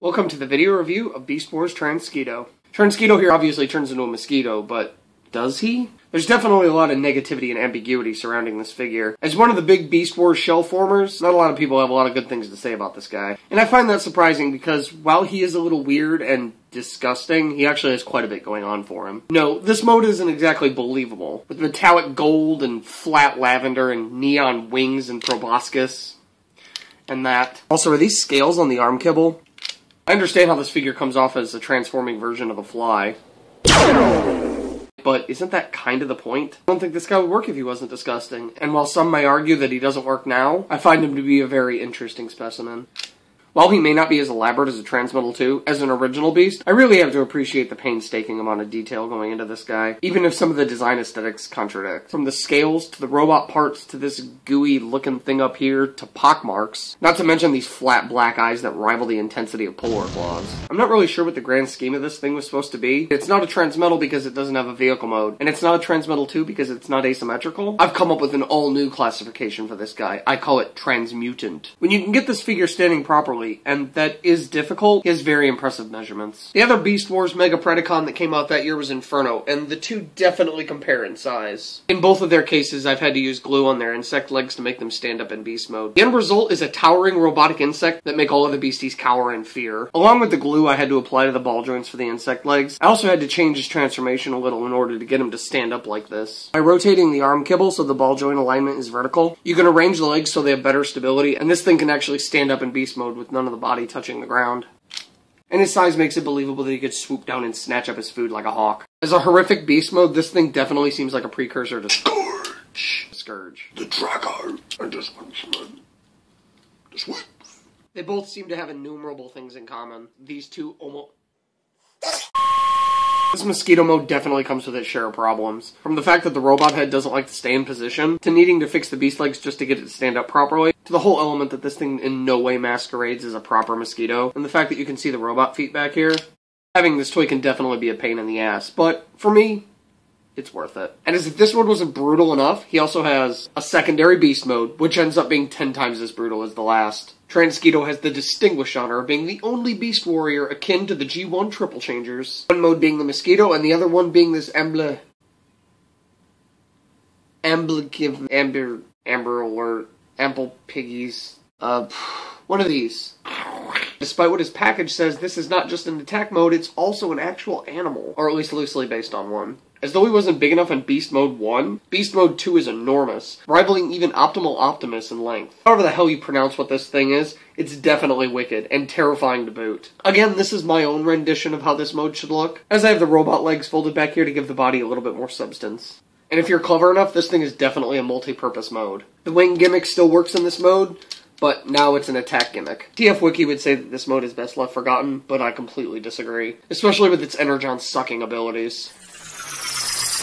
Welcome to the video review of Beast Wars Transquito. Transquito here obviously turns into a mosquito, but does he? There's definitely a lot of negativity and ambiguity surrounding this figure. As one of the big Beast Wars shell formers, not a lot of people have a lot of good things to say about this guy. And I find that surprising because while he is a little weird and disgusting, he actually has quite a bit going on for him. No, this mode isn't exactly believable. With metallic gold and flat lavender and neon wings and proboscis and that. Also, are these scales on the arm kibble? I understand how this figure comes off as a transforming version of a fly. But isn't that kind of the point? I don't think this guy would work if he wasn't disgusting. And while some may argue that he doesn't work now, I find him to be a very interesting specimen. While he may not be as elaborate as a Transmetal 2, as an original beast, I really have to appreciate the painstaking amount of detail going into this guy, even if some of the design aesthetics contradict. From the scales, to the robot parts, to this gooey looking thing up here, to pockmarks. Not to mention these flat black eyes that rival the intensity of polar claws. I'm not really sure what the grand scheme of this thing was supposed to be. It's not a Transmetal because it doesn't have a vehicle mode, and it's not a Transmetal 2 because it's not asymmetrical. I've come up with an all-new classification for this guy. I call it Transmutant. When you can get this figure standing properly, and that is difficult, he has very impressive measurements. The other Beast Wars Mega Predacon that came out that year was Inferno, and the two definitely compare in size. In both of their cases, I've had to use glue on their insect legs to make them stand up in beast mode. The end result is a towering robotic insect that make all of the beasties cower in fear. Along with the glue I had to apply to the ball joints for the insect legs, I also had to change his transformation a little in order to get him to stand up like this. By rotating the arm kibble so the ball joint alignment is vertical, you can arrange the legs so they have better stability, and this thing can actually stand up in beast mode with none of the body touching the ground. And his size makes it believable that he could swoop down and snatch up his food like a hawk. As a horrific beast mode, this thing definitely seems like a precursor to Scourge. The Dragon. And this one. This one. They both seem to have innumerable things in common. These two almost... This mosquito mode definitely comes with its share of problems. From the fact that the robot head doesn't like to stay in position, to needing to fix the beast legs just to get it to stand up properly, to the whole element that this thing in no way masquerades as a proper mosquito, and the fact that you can see the robot feet back here. Having this toy can definitely be a pain in the ass, but for me, it's worth it. And as if this one wasn't brutal enough, he also has a secondary beast mode, which ends up being 10 times as brutal as the last. Transquito has the distinguished honor of being the only beast warrior akin to the G1 triple changers. One mode being the mosquito, and the other one being this Amber Alert, Ample Piggies, one of these. Despite what his package says, this is not just an attack mode, it's also an actual animal. Or at least loosely based on one. As though he wasn't big enough in Beast Mode 1, Beast Mode 2 is enormous, rivaling even Optimal Optimus in length. However the hell you pronounce what this thing is, it's definitely wicked, and terrifying to boot. Again, this is my own rendition of how this mode should look, as I have the robot legs folded back here to give the body a little bit more substance. And if you're clever enough, this thing is definitely a multi-purpose mode. The wing gimmick still works in this mode, but now it's an attack gimmick. TF Wiki would say that this mode is best left forgotten, but I completely disagree. Especially with its energon-sucking abilities.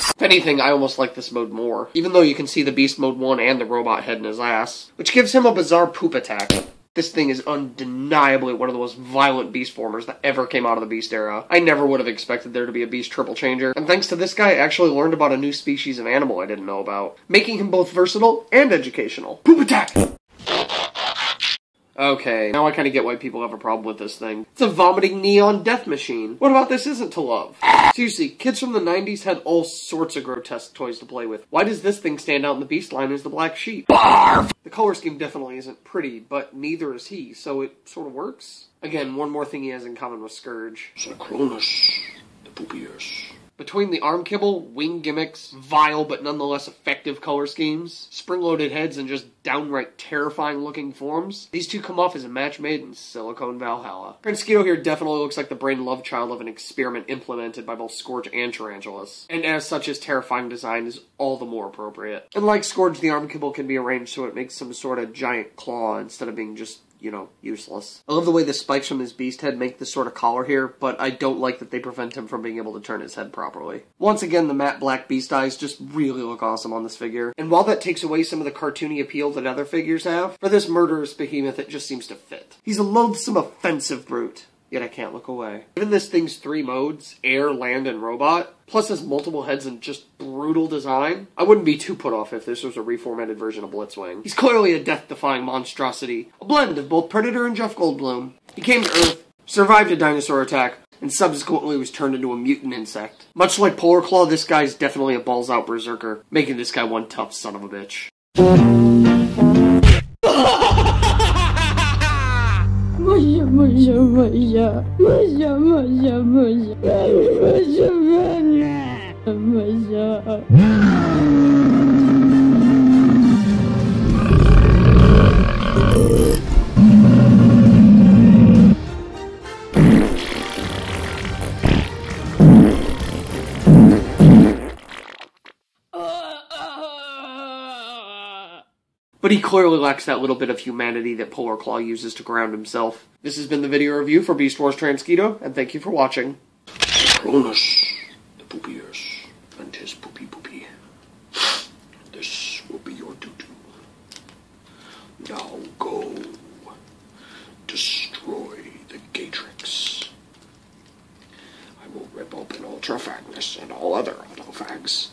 If anything, I almost like this mode more, even though you can see the Beast Mode 1 and the robot head in his ass, which gives him a bizarre poop attack. This thing is undeniably one of the most violent beast formers that ever came out of the Beast era. I never would have expected there to be a Beast triple changer, and thanks to this guy, I actually learned about a new species of animal I didn't know about, making him both versatile and educational. Poop attack! Okay, now I kind of get why people have a problem with this thing. It's a vomiting neon death machine. What about this isn't to love? Seriously, kids from the 90s had all sorts of grotesque toys to play with. Why does this thing stand out in the beast line as the black sheep? Barf! The color scheme definitely isn't pretty, but neither is he, so it sort of works. Again, one more thing he has in common with Scourge. Synchronous, the poopy ears. Between the arm kibble, wing gimmicks, vile but nonetheless effective color schemes, spring-loaded heads, and just downright terrifying-looking forms, these two come off as a match made in Silicone Valhalla. Transquito here definitely looks like the brain love child of an experiment implemented by both Scourge and Tarantulas, and as such his terrifying design is all the more appropriate. And like Scourge, the arm kibble can be arranged so it makes some sort of giant claw instead of being just, you know, useless. I love the way the spikes from his beast head make this sort of collar here, but I don't like that they prevent him from being able to turn his head properly. Once again, the matte black beast eyes just really look awesome on this figure, and while that takes away some of the cartoony appeal that other figures have, for this murderous behemoth it just seems to fit. He's a loathsome, offensive brute. Yet I can't look away. Given this thing's 3 modes, air, land, and robot, plus his multiple heads and just brutal design, I wouldn't be too put off if this was a reformatted version of Blitzwing. He's clearly a death-defying monstrosity, a blend of both Predator and Jeff Goldblum. He came to Earth, survived a dinosaur attack, and subsequently was turned into a mutant insect. Much like Polar Claw, this guy's definitely a balls-out berserker, making this guy one tough son of a bitch. But he clearly lacks that little bit of humanity that Polar Claw uses to ground himself. This has been the video review for Beast Wars Transquito, and thank you for watching. Cronus, the poopy ears, and his poopy poopy. This will be your doo-doo. Now go destroy the Gatrix. I will rip open Ultra Fagnus and all other autofags.